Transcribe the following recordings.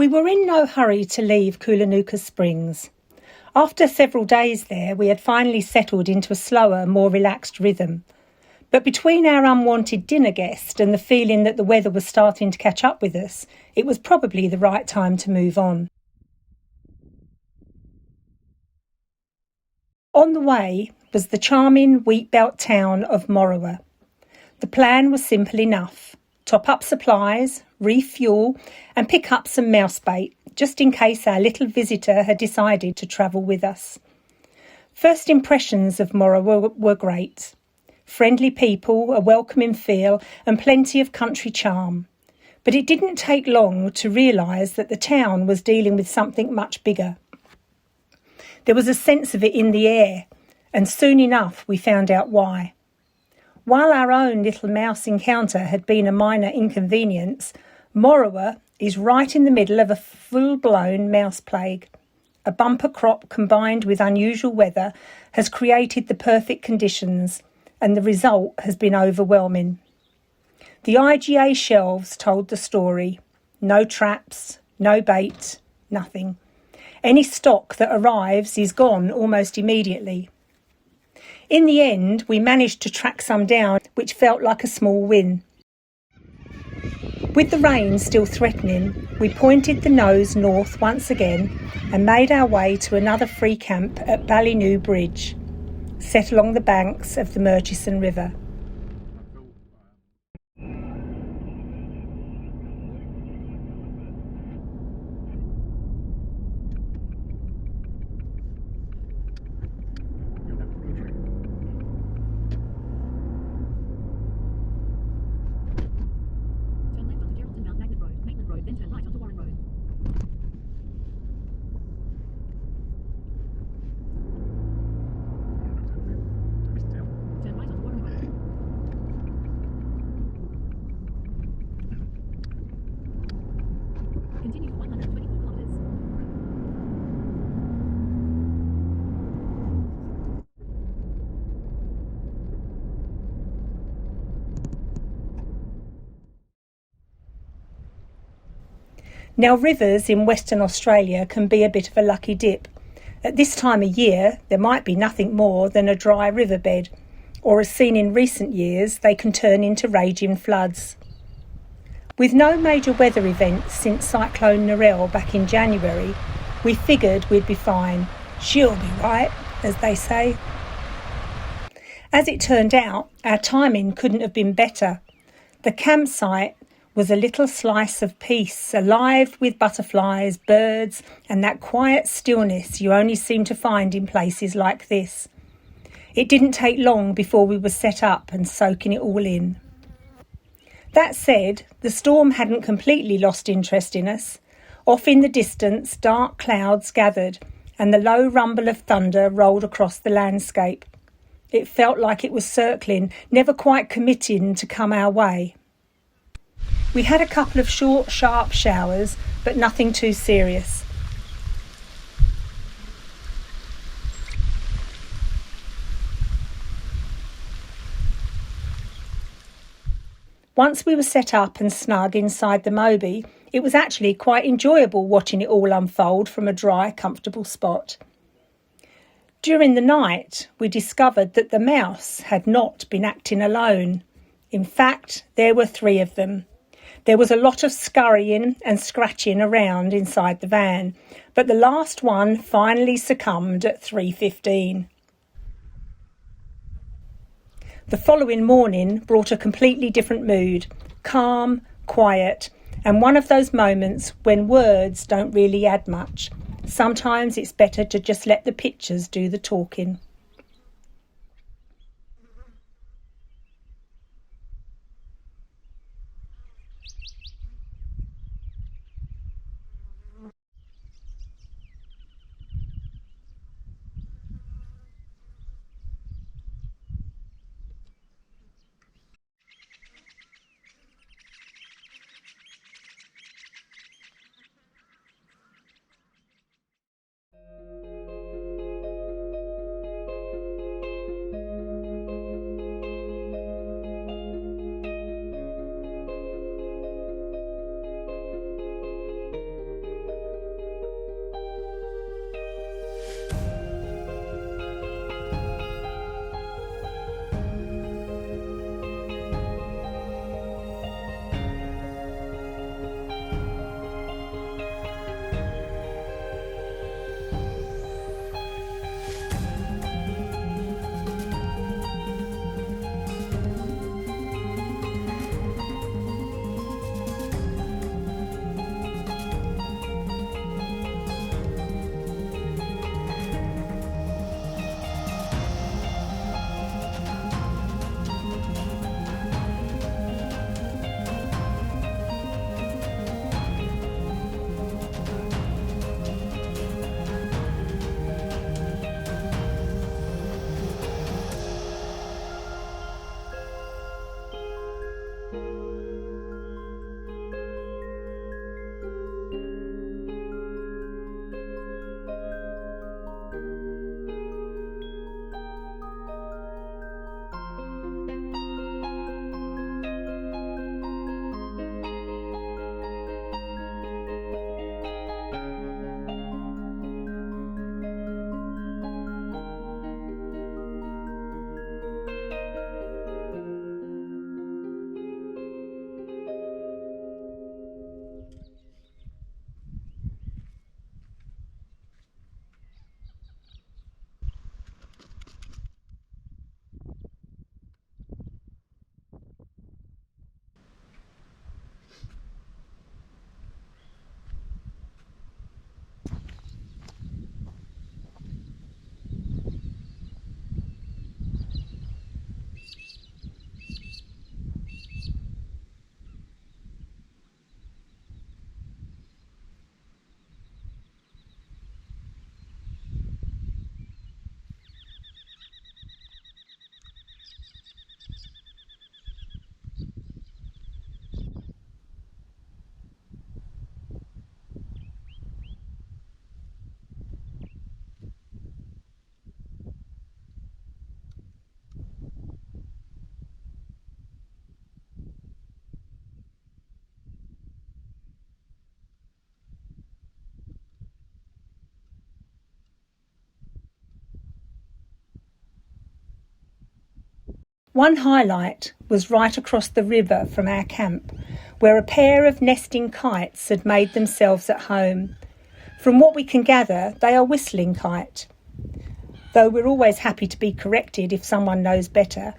We were in no hurry to leave Koolanooka Springs. After several days there, we had finally settled into a slower, more relaxed rhythm. But between our unwanted dinner guest and the feeling that the weather was starting to catch up with us, it was probably the right time to move on. On the way was the charming wheat-belt town of Morawa. The plan was simple enough: top up supplies, refuel, and pick up some mouse bait, just in case our little visitor had decided to travel with us. First impressions of Morawa were great. Friendly people, a welcoming feel, and plenty of country charm. But it didn't take long to realise that the town was dealing with something much bigger. There was a sense of it in the air, and soon enough we found out why. While our own little mouse encounter had been a minor inconvenience, Morawa is right in the middle of a full-blown mouse plague. A bumper crop combined with unusual weather has created the perfect conditions, and the result has been overwhelming. The IGA shelves told the story. No traps, no bait, nothing. Any stock that arrives is gone almost immediately. In the end, we managed to track some down, which felt like a small win. With the rain still threatening, we pointed the nose north once again and made our way to another free camp at Ballinyoo Bridge, set along the banks of the Murchison River. Continue for 124 kilometers. Now, rivers in Western Australia can be a bit of a lucky dip. At this time of year, there might be nothing more than a dry riverbed, or as seen in recent years, they can turn into raging floods. With no major weather events since Cyclone Narelle back in January, we figured we'd be fine. She'll be right, as they say. As it turned out, our timing couldn't have been better. The campsite was a little slice of peace, alive with butterflies, birds, and that quiet stillness you only seem to find in places like this. It didn't take long before we were set up and soaking it all in. That said, the storm hadn't completely lost interest in us. Off in the distance, dark clouds gathered, and the low rumble of thunder rolled across the landscape. It felt like it was circling, never quite committing to come our way. We had a couple of short, sharp showers, but nothing too serious. Once we were set up and snug inside the Moby, it was actually quite enjoyable watching it all unfold from a dry, comfortable spot. During the night, we discovered that the mouse had not been acting alone. In fact, there were 3 of them. There was a lot of scurrying and scratching around inside the van, but the last one finally succumbed at 3:15. The following morning brought a completely different mood, calm, quiet, and one of those moments when words don't really add much. Sometimes it's better to just let the pictures do the talking. One highlight was right across the river from our camp, where a pair of nesting kites had made themselves at home. From what we can gather, they are Whistling Kite, though we're always happy to be corrected if someone knows better.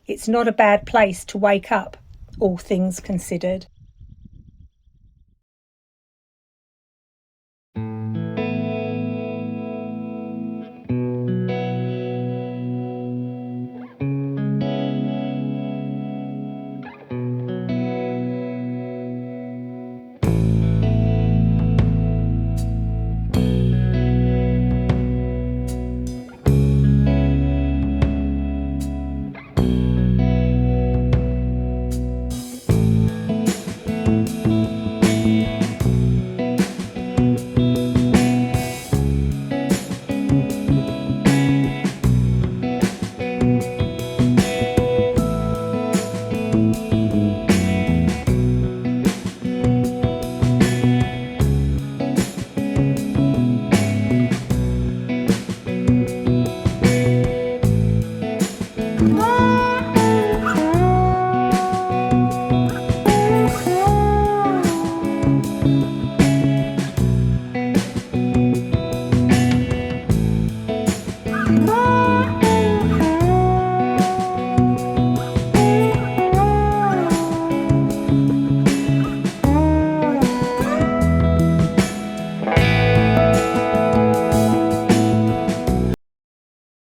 It's not a bad place to wake up, all things considered.